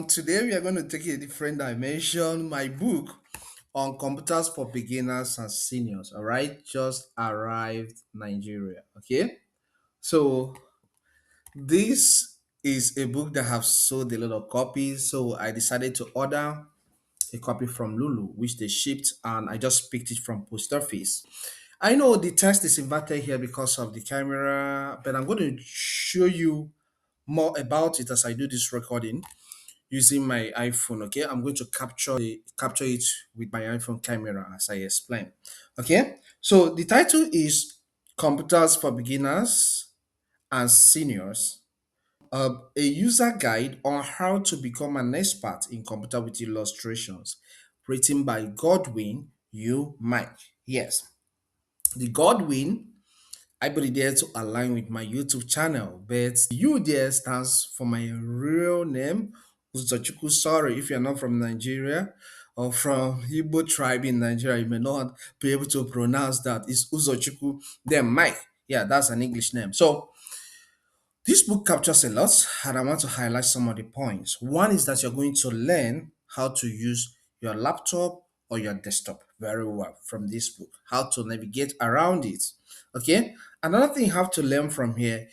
Today we are going to take a different dimension. My book on computers for beginners and seniors. All right, just arrived Nigeria. Okay, so this is a book that have sold a lot of copies. So I decided to order a copy from Lulu, which they shipped, and I just picked it from post office. I know the text is inverted here because of the camera, but I'm going to show you more about it as I do this recording using my iPhone. Okay, I'm going to capture it with my iPhone camera as I explain. Okay, so the title is Computers for Beginners and Seniors. A user guide on how to become an expert in computer with illustrations, written by Godwin U. Mike. Yes, the Godwin I put it there to align with my YouTube channel, but U there stands for my real name, Uzochukwu. Sorry if you're not from Nigeria or from Igbo tribe in Nigeria, you may not be able to pronounce that. It's Uzochukwu, then Mike. Yeah, that's an English name. So this book captures a lot, and I want to highlight some of the points. One is that you're going to learn how to use your laptop or your desktop very well from this book, how to navigate around it. Okay. Another thing you have to learn from here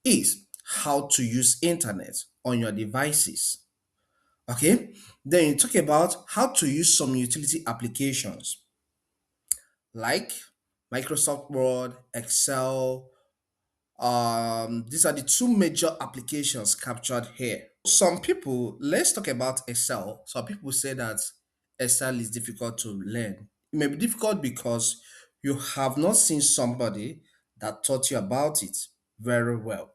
is how to use internet on your devices. Okay. Then you talk about how to use some utility applications like Microsoft Word, Excel, these are the two major applications captured here. Some people, let's talk about Excel. Some people say that Excel is difficult to learn. It may be difficult because you have not seen somebody that taught you about it very well.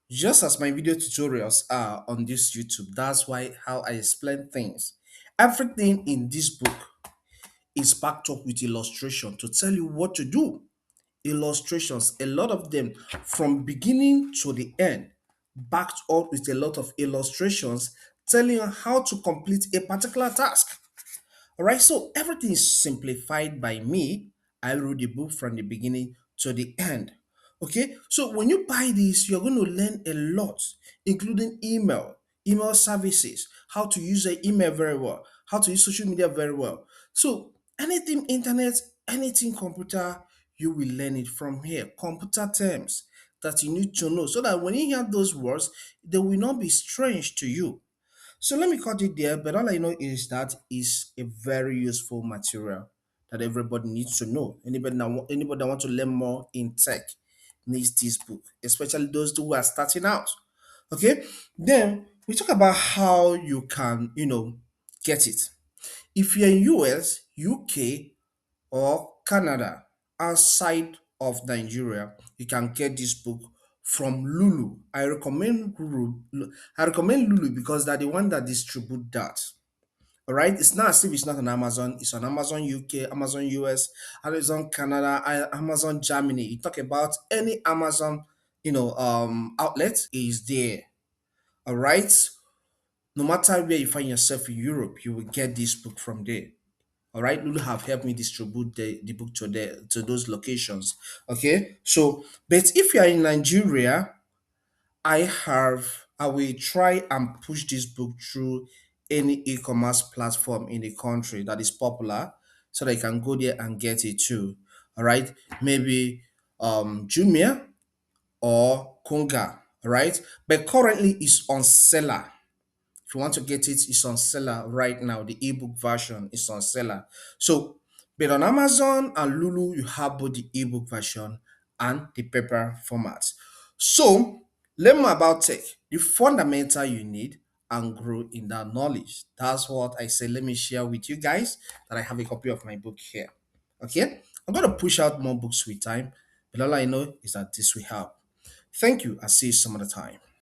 Just as my video tutorials are on this YouTube, that's why how I explain things. Everything in this book is backed up with illustration to tell you what to do. Illustrations, a lot of them from beginning to the end, backed up with a lot of illustrations telling you how to complete a particular task. All right, so everything is simplified by me. I wrote the book from the beginning to the end. Okay, so when you buy this, you're going to learn a lot, including email services, how to use an email very well, how to use social media very well. So anything internet, anything computer, you will learn it from here. Computer terms that you need to know so that when you hear those words, they will not be strange to you. So let me cut it there, but all I know is that is a very useful material that everybody needs to know. Anybody that want to learn more in tech needs this book, especially those who are starting out. Okay, then we talk about how you can, get it. If you're in US, UK, or Canada outside of Nigeria, you can get this book from Lulu. I recommend Lulu. I recommend Lulu because they're the one that distribute that. All right, it's not as if it's not on Amazon. It's on Amazon UK, Amazon US, Amazon Canada, Amazon Germany. You talk about any Amazon, outlet is there. All right, no matter where you find yourself in Europe, you will get this book from there. All right, Lulu have helped me distribute the book to those locations. Okay, so but if you are in Nigeria, I will try and push this book through any e-commerce platform in the country that is popular so that you can go there and get it too. All right, maybe Jumia or Konga. All right, but currently it's on Seller. If you want to get it, it's on Seller right now. The ebook version is on Seller. So, but on Amazon and Lulu, you have both the ebook version and the paper format. So, learn more about tech, the fundamental you need, and grow in that knowledge. That's what I say. Let me share with you guys that I have a copy of my book here. Okay, I'm going to push out more books with time, but all I know is that this will help. Thank you. I'll see you some other time.